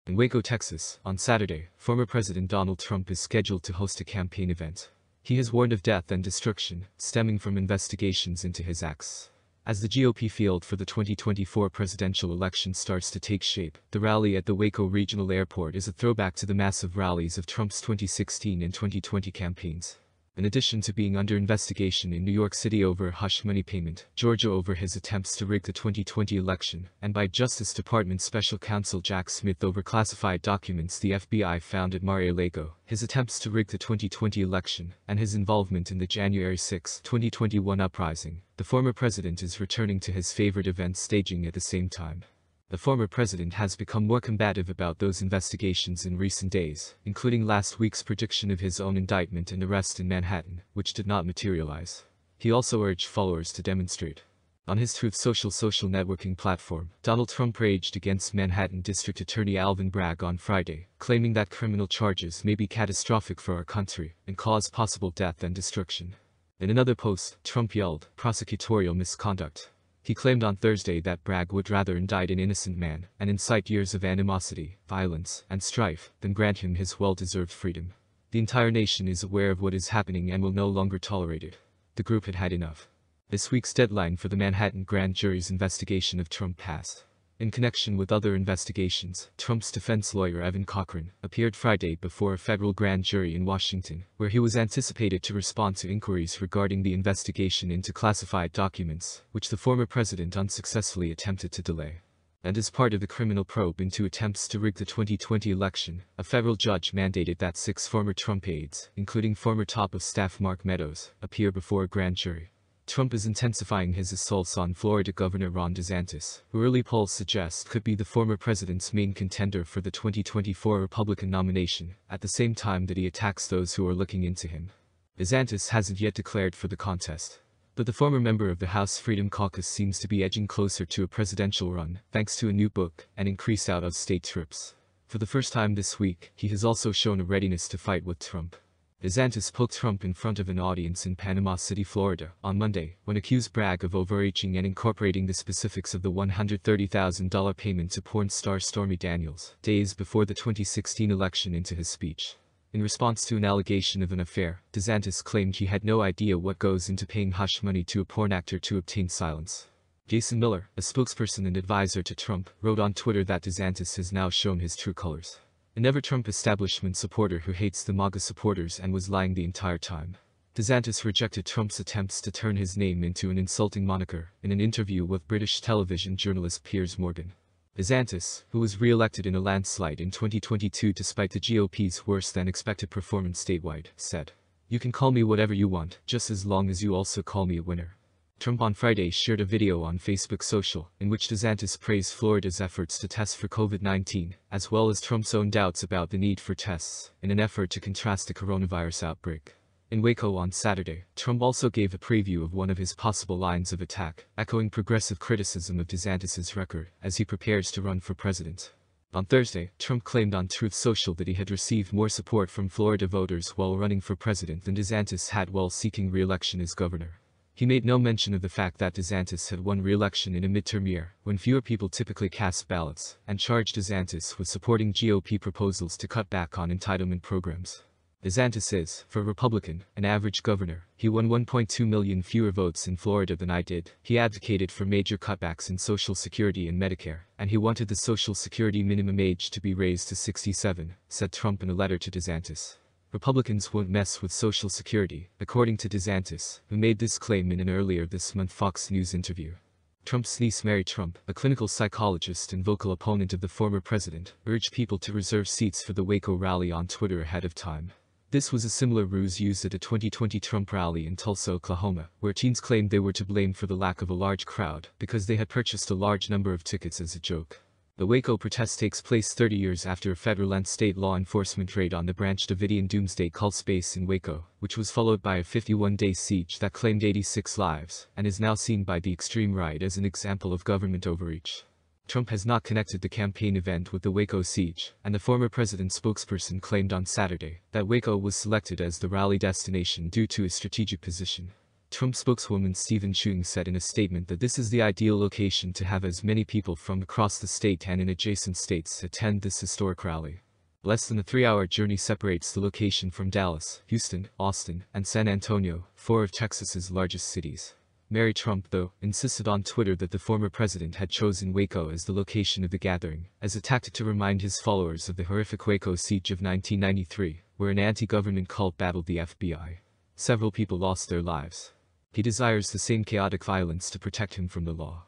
In Waco, Texas, on Saturday, former President Donald Trump is scheduled to host a campaign event. He has warned of death and destruction, stemming from investigations into his acts. As the GOP field for the 2024 presidential election starts to take shape, the rally at the Waco Regional Airport is a throwback to the massive rallies of Trump's 2016 and 2020 campaigns. In addition to being under investigation in New York City over a hush money payment, Georgia over his attempts to rig the 2020 election, and by Justice Department Special Counsel Jack Smith over classified documents the FBI found at Mar-A-Lago, his attempts to rig the 2020 election, and his involvement in the January 6, 2021 uprising, the former president is returning to his favorite events staging at the same time. The former president has become more combative about those investigations in recent days, including last week's prediction of his own indictment and arrest in Manhattan, which did not materialize. He also urged followers to demonstrate. On his Truth social networking platform, Donald Trump raged against Manhattan District Attorney Alvin Bragg on Friday, claiming that criminal charges may be catastrophic for our country and cause possible death and destruction. In another post, Trump yelled, "Prosecutorial misconduct." He claimed on Thursday that Bragg would rather indict an innocent man and incite years of animosity, violence, and strife than grant him his well-deserved freedom. The entire nation is aware of what is happening and will no longer tolerate it. The group had had enough. This week's deadline for the Manhattan grand jury's investigation of Trump passed. In connection with other investigations, Trump's defense lawyer Evan Cochran appeared Friday before a federal grand jury in Washington, where he was anticipated to respond to inquiries regarding the investigation into classified documents, which the former president unsuccessfully attempted to delay. And as part of the criminal probe into attempts to rig the 2020 election, a federal judge mandated that 6 former Trump aides, including former top of staff Mark Meadows, appear before a grand jury. Trump is intensifying his assaults on Florida Governor Ron DeSantis, who early polls suggest could be the former president's main contender for the 2024 Republican nomination, at the same time that he attacks those who are looking into him. DeSantis hasn't yet declared for the contest, but the former member of the House Freedom Caucus seems to be edging closer to a presidential run, thanks to a new book and increased out-of-state trips. For the first time this week, he has also shown a readiness to fight with Trump. DeSantis poked Trump in front of an audience in Panama City, Florida, on Monday, when accused Bragg of overreaching and incorporating the specifics of the $130,000 payment to porn star Stormy Daniels, days before the 2016 election into his speech. In response to an allegation of an affair, DeSantis claimed he had no idea what goes into paying hush money to a porn actor to obtain silence. Jason Miller, a spokesperson and advisor to Trump, wrote on Twitter that DeSantis has now shown his true colors. A never-Trump establishment supporter who hates the MAGA supporters and was lying the entire time. DeSantis rejected Trump's attempts to turn his name into an insulting moniker in an interview with British television journalist Piers Morgan. DeSantis, who was re-elected in a landslide in 2022 despite the GOP's worse-than-expected performance statewide, said, "You can call me whatever you want, just as long as you also call me a winner." Trump on Friday shared a video on Facebook Social, in which DeSantis praised Florida's efforts to test for COVID-19, as well as Trump's own doubts about the need for tests, in an effort to contrast the coronavirus outbreak. In Waco on Saturday, Trump also gave a preview of one of his possible lines of attack, echoing progressive criticism of DeSantis' record as he prepares to run for president. On Thursday, Trump claimed on Truth Social that he had received more support from Florida voters while running for president than DeSantis had while seeking re-election as governor. He made no mention of the fact that DeSantis had won re-election in a midterm year, when fewer people typically cast ballots, and charged DeSantis with supporting GOP proposals to cut back on entitlement programs. DeSantis is, for a Republican, an average governor. He won 1.2 million fewer votes in Florida than I did. He advocated for major cutbacks in Social Security and Medicare, and he wanted the Social Security minimum age to be raised to 67, said Trump in a letter to DeSantis. Republicans won't mess with Social Security, according to DeSantis, who made this claim in an earlier this month Fox News interview. Trump's niece Mary Trump, a clinical psychologist and vocal opponent of the former president, urged people to reserve seats for the Waco rally on Twitter ahead of time. This was a similar ruse used at a 2020 Trump rally in Tulsa, Oklahoma, where teens claimed they were to blame for the lack of a large crowd because they had purchased a large number of tickets as a joke. The Waco protest takes place 30 years after a federal and state law enforcement raid on the Branch Davidian Doomsday Cult's base in Waco, which was followed by a 51-day siege that claimed 86 lives, and is now seen by the extreme right as an example of government overreach. Trump has not connected the campaign event with the Waco siege, and the former president's spokesperson claimed on Saturday that Waco was selected as the rally destination due to a strategic position. Trump spokeswoman Stephen Chung said in a statement that this is the ideal location to have as many people from across the state and in adjacent states attend this historic rally. Less than a 3-hour journey separates the location from Dallas, Houston, Austin, and San Antonio, 4 of Texas's largest cities. Mary Trump, though, insisted on Twitter that the former president had chosen Waco as the location of the gathering, as a tactic to remind his followers of the horrific Waco siege of 1993, where an anti-government cult battled the FBI. Several people lost their lives. He desires the same chaotic violence to protect him from the law.